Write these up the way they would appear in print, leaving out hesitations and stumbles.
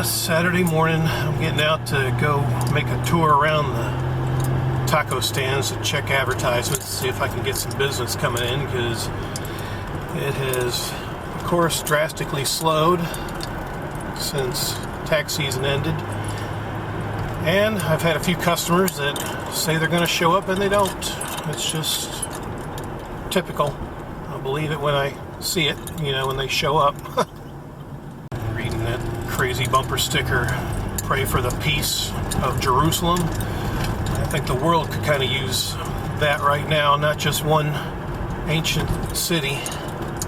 Saturday morning, I'm getting out to go make a tour around the taco stands to check advertisements, see if I can get some business coming in, because it has, of course, drastically slowed since tax season ended. And I've had a few customers that say they're going to show up and they don't. It's just typical. I'll believe it when I see it, when they show up. Reading that crazy bumper sticker, pray for the peace of Jerusalem. I think the world could kind of use that right now, not just one ancient city,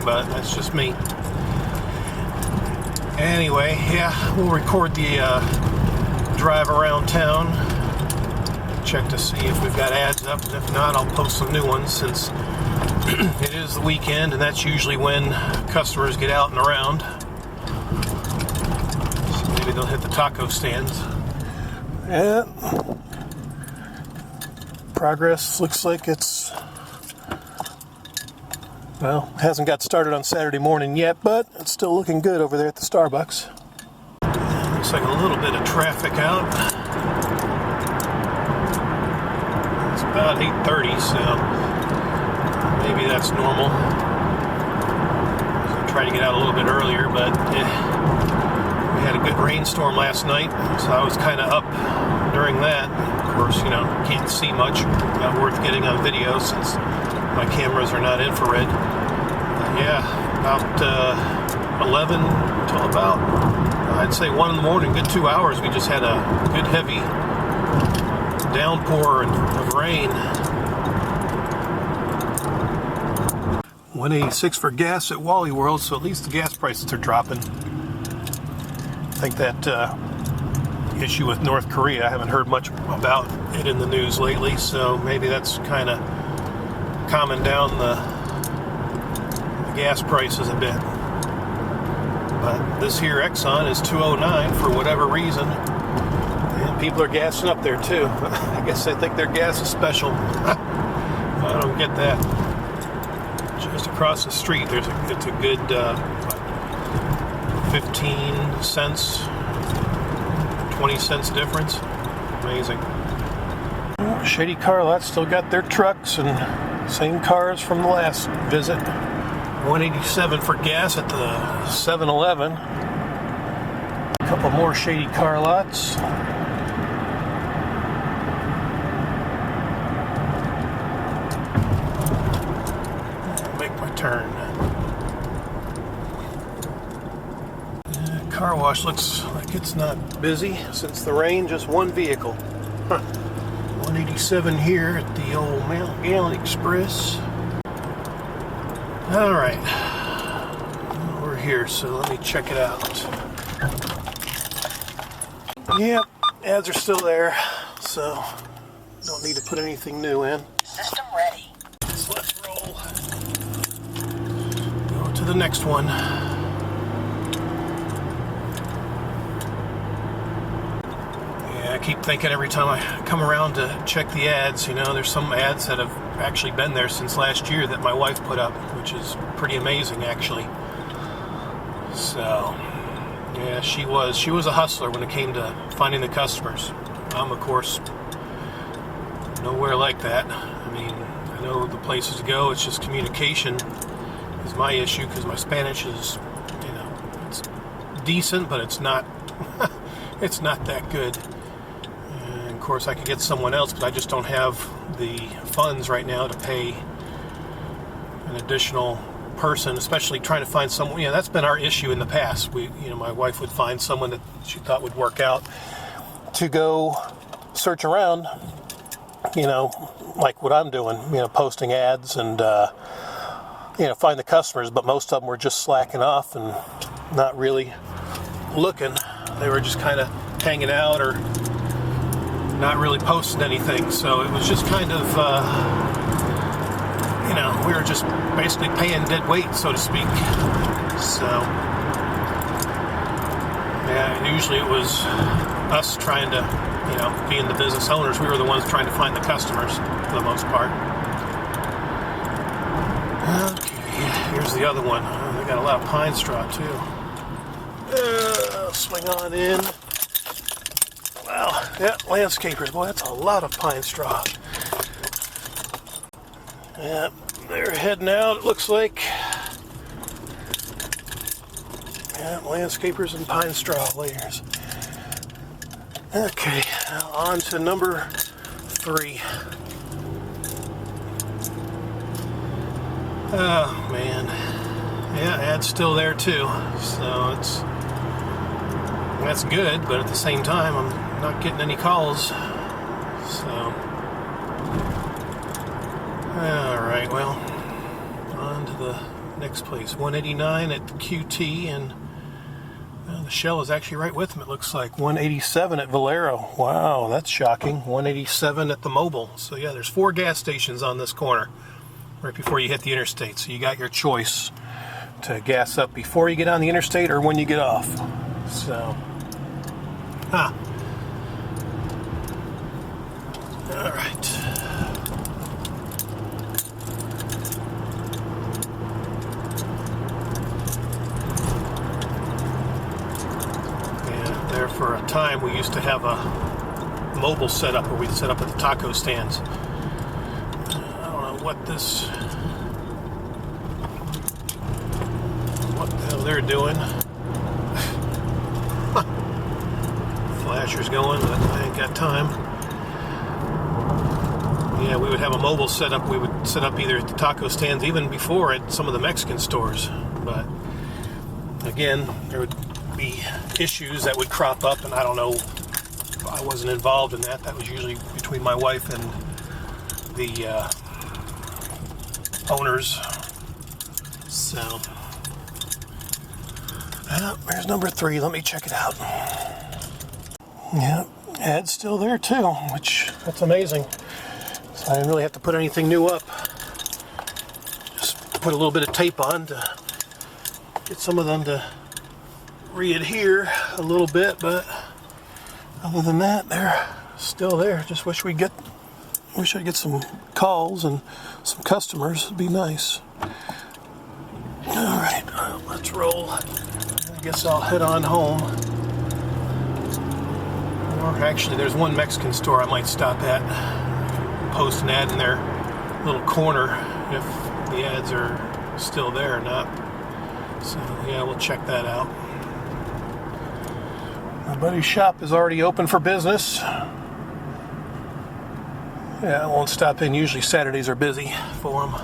but that's just me. Anyway, yeah, we'll record the drive around town, check to see if we've got ads up, and if not, I'll post some new ones, since it is the weekend and that's usually when customers get out and around. So maybe they'll hit the taco stands. Yeah, progress looks like it's, well, hasn't got started on Saturday morning yet, but it's still looking good over there at the Starbucks. Looks like a little bit of traffic out. It's about 8:30, so maybe that's normal. I tried to get out a little bit earlier, but we had a good rainstorm last night, so I was kind of up during that. Of course, can't see much. Not worth getting on video since my cameras are not infrared. Yeah, about 11 until about, I'd say 1 in the morning, good 2 hours. We just had a good heavy downpour of rain. $1.86 for gas at Wally World, so at least the gas prices are dropping. I think that issue with North Korea, I haven't heard much about it in the news lately, so maybe that's kind of calming down the gas prices a bit. But this here Exxon is $2.09 for whatever reason, and people are gassing up there too. I guess they think their gas is special. I don't get that. Just across the street, it's a good 15 cents, 20 cents difference. Amazing. Shady car lot still got their trucks and same cars from the last visit. $1.87 for gas at the 7-Eleven. A couple more shady car lots. Make my turn. Car wash looks like it's not busy since the rain. Just one vehicle. Huh. $1.87 here at the old Mount Gallon Express. All right, we're here, so let me check it out. Yep, ads are still there, so don't need to put anything new in. System ready. Let's roll. Go to the next one. Yeah, I keep thinking every time I come around to check the ads, there's some ads that have actually been there since last year that my wife put up, which is pretty amazing, actually. So, yeah, she was a hustler when it came to finding the customers. I'm, of course, nowhere like that. I mean, I know the places to go. It's just communication is my issue, because my Spanish is, it's decent, but it's not it's not that good. And of course, I could get someone else, but I just don't have the funds right now to pay an additional person, especially trying to find someone. That's been our issue in the past. My wife would find someone that she thought would work out to go search around, like what I'm doing, posting ads and, find the customers, but most of them were just slacking off and not really looking. They were just kind of hanging out or not really posting anything. So it was just kind of, we were just basically paying dead weight, so to speak. So, yeah, and usually it was us trying to, being the business owners, we were the ones trying to find the customers for the most part. Okay, here's the other one. They got a lot of pine straw too. swing on in. Wow, yeah, landscapers. Boy, that's a lot of pine straw. Yeah, they're heading out, it looks like. Yeah, landscapers and pine straw layers. Okay, on to number 3. Oh, man. Yeah, ad's still there too. So that's good, but at the same time, I'm not getting any calls. So, alright, well, on to the next place. 189 at QT, and the Shell is actually right with them, it looks like. 187 at Valero. Wow, that's shocking. 187 at the Mobile. So yeah, there's 4 gas stations on this corner right before you hit the interstate. So you got your choice to gas up before you get on the interstate or when you get off. So, all right. Yeah, there for a time we used to have a mobile setup where we'd set up at the taco stands. I don't know what the hell they're doing. Flasher's going, but I ain't got time. Yeah, we would have a mobile setup. We would set up either at the taco stands, even before at some of the Mexican stores. But again, there would be issues that would crop up, and I don't know. I wasn't involved in that. That was usually between my wife and the owners. So, there's number 3. Let me check it out. Yeah, ad's still there too, which that's amazing. So I didn't really have to put anything new up. Just put a little bit of tape on to get some of them to re-adhere a little bit, but other than that, they're still there. Just wish I'd get some calls and some customers. It'd be nice. All right, let's roll. I guess I'll head on home. Or actually, there's one Mexican store I might stop at. Post an ad in their little corner if the ads are still there or not. So yeah, we'll check that out. My buddy's shop is already open for business. Yeah, I won't stop in. Usually Saturdays are busy for him.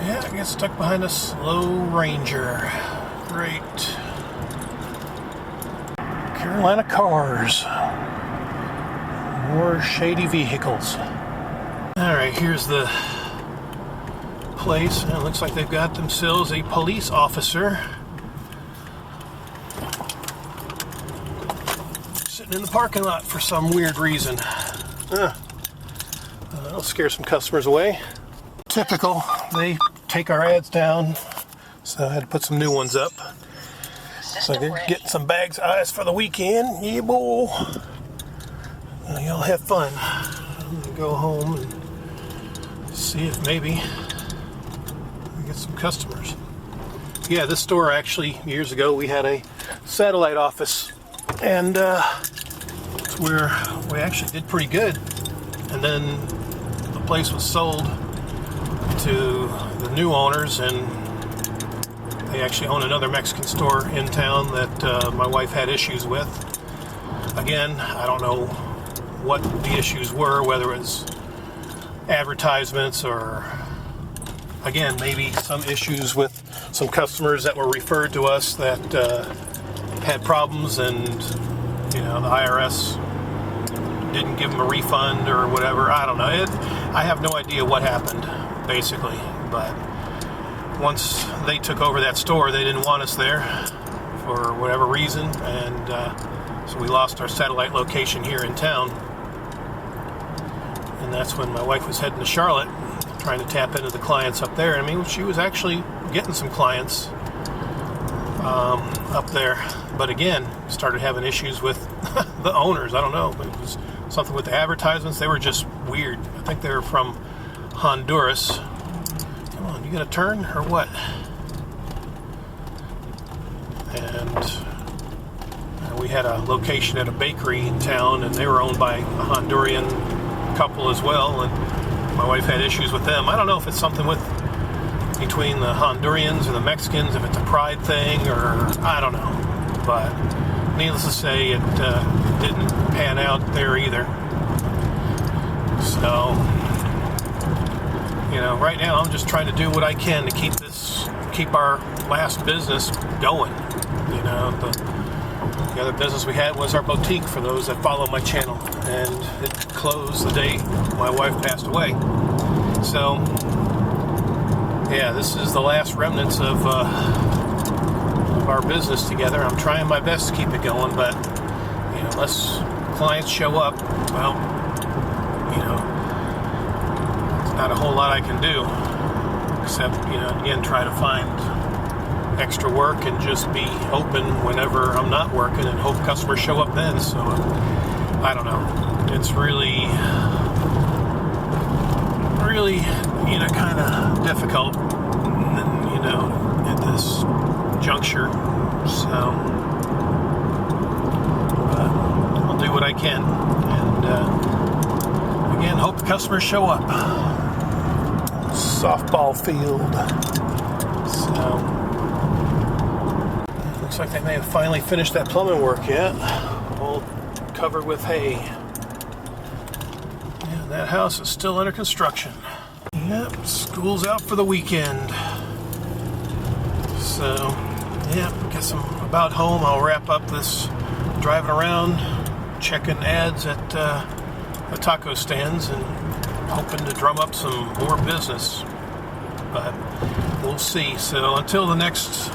Yeah, I guess stuck behind a slow Ranger. Great. Carolina cars. More shady vehicles. Alright, here's the place. It looks like they've got themselves a police officer sitting in the parking lot for some weird reason. That'll scare some customers away. Typical. They take our ads down, so I had to put some new ones up. So they're getting some bags of ice for the weekend. Yeah, boy. Y'all have fun. I'm gonna go home and see if maybe we get some customers. Yeah, this store actually, years ago, we had a satellite office, and it's where we actually did pretty good. And then the place was sold to the new owners, and they actually own another Mexican store in town that my wife had issues with. Again, I don't know what the issues were, whether it was advertisements or, again, maybe some issues with some customers that were referred to us that had problems, and the IRS didn't give them a refund or whatever. I don't know. I have no idea what happened, basically. But once they took over that store, they didn't want us there for whatever reason, and so we lost our satellite location here in town. And that's when my wife was heading to Charlotte, trying to tap into the clients up there. I mean, she was actually getting some clients up there, but again, started having issues with the owners. I don't know, but it was something with the advertisements. They were just weird. I think they were from Honduras. Come on, you gonna turn or what? And we had a location at a bakery in town, and they were owned by a Honduran couple as well, and my wife had issues with them. I don't know if it's something between the Hondurans and the Mexicans, if it's a pride thing, or I don't know. But needless to say, it didn't pan out there either. So, right now I'm just trying to do what I can to keep our last business going. The other business we had was our boutique, for those that follow my channel, and it closed the day my wife passed away. So, yeah, this is the last remnants of our business together. I'm trying my best to keep it going, but unless clients show up, well, there's not a whole lot I can do except again, try to find extra work and just be open whenever I'm not working and hope customers show up then. So I don't know, it's really kind of difficult, at this juncture. So I'll do what I can, and again, hope the customers show up. Softball field. So looks like they may have finally finished that plumbing work yet. All covered with hay. And that house is still under construction. Yep, school's out for the weekend. So, yeah, guess I'm about home. I'll wrap up this driving around, checking ads at the taco stands, and hoping to drum up some more business. But we'll see. So until the next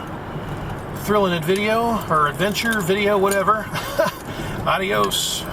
thrilling video or adventure video, whatever, adios.